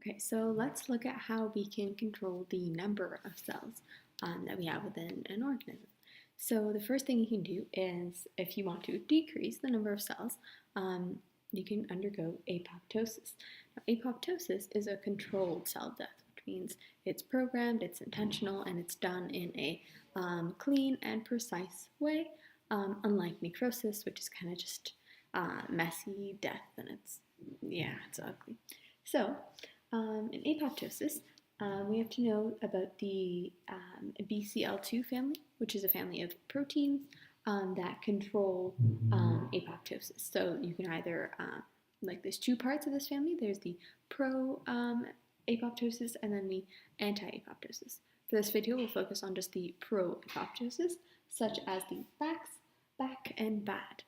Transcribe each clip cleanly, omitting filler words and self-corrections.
Okay, so let's look at how we can control the number of cells that we have within an organism. So the first thing you can do is, if you want to decrease the number of cells, you can undergo apoptosis. Now, apoptosis is a controlled cell death, which means it's programmed, it's intentional, and it's done in a clean and precise way, unlike necrosis, which is kind of just messy death, and it's ugly. So in apoptosis, we have to know about the BCL2 family, which is a family of proteins that control apoptosis. So you can either, there's two parts of this family. There's the pro-apoptosis and then the anti-apoptosis. For this video, we'll focus on just the pro-apoptosis, such as the back and bad.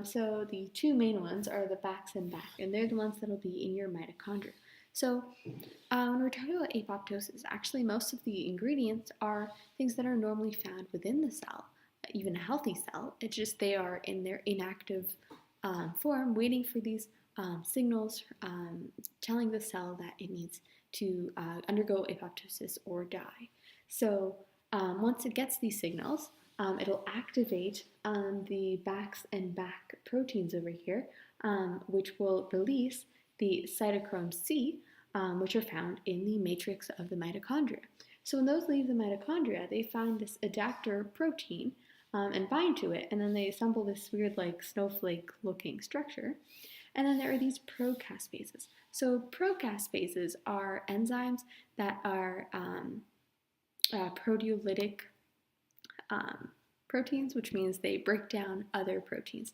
So the two main ones are the backs and back, and they're the ones that'll be in your mitochondria. So when we're talking about apoptosis, actually most of the ingredients are things that are normally found within the cell, even a healthy cell. It's just they are in their inactive form, waiting for these signals telling the cell that it needs to undergo apoptosis or die. So once it gets these signals, it'll activate the backs and back proteins over here, which will release the cytochrome C, which are found in the matrix of the mitochondria. So when those leave the mitochondria, they find this adapter protein and bind to it, and then they assemble this weird, like, snowflake-looking structure. And then there are these procaspases. So procaspases are enzymes that are proteolytic proteins, which means they break down other proteins.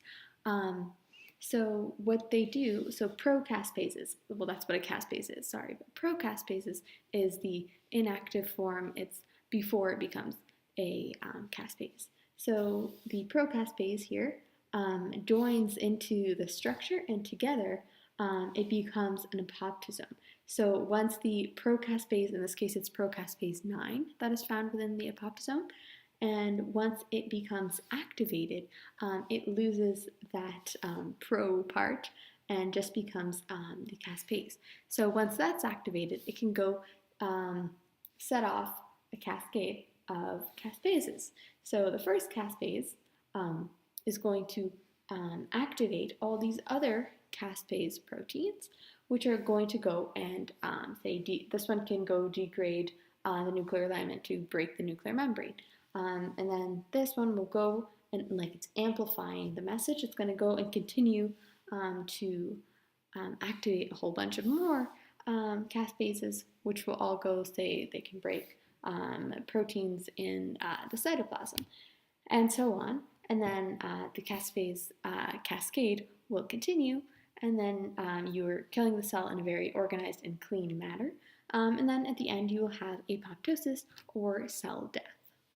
So what they do, so procaspases, well, that's what a caspase is, sorry, but procaspases is the inactive form. It's before it becomes a caspase. So the procaspase here joins into the structure, and together it becomes an apoptosome. So once the procaspase, in this case it's procaspase 9, that is found within the apoptosome, and once it becomes activated, it loses that pro part and just becomes the caspase. So once that's activated, it can go set off a cascade of caspases. So the first caspase is going to activate all these other caspase proteins, which are going to go and this one can go degrade the nuclear laminate to break the nuclear membrane. And then this one will go and, like, it's amplifying the message. It's going to go and continue to activate a whole bunch of more caspases, which will all go say they can break proteins in the cytoplasm, and so on. And then the caspase cascade will continue, and then you're killing the cell in a very organized and clean manner. And then at the end, you will have apoptosis or cell death.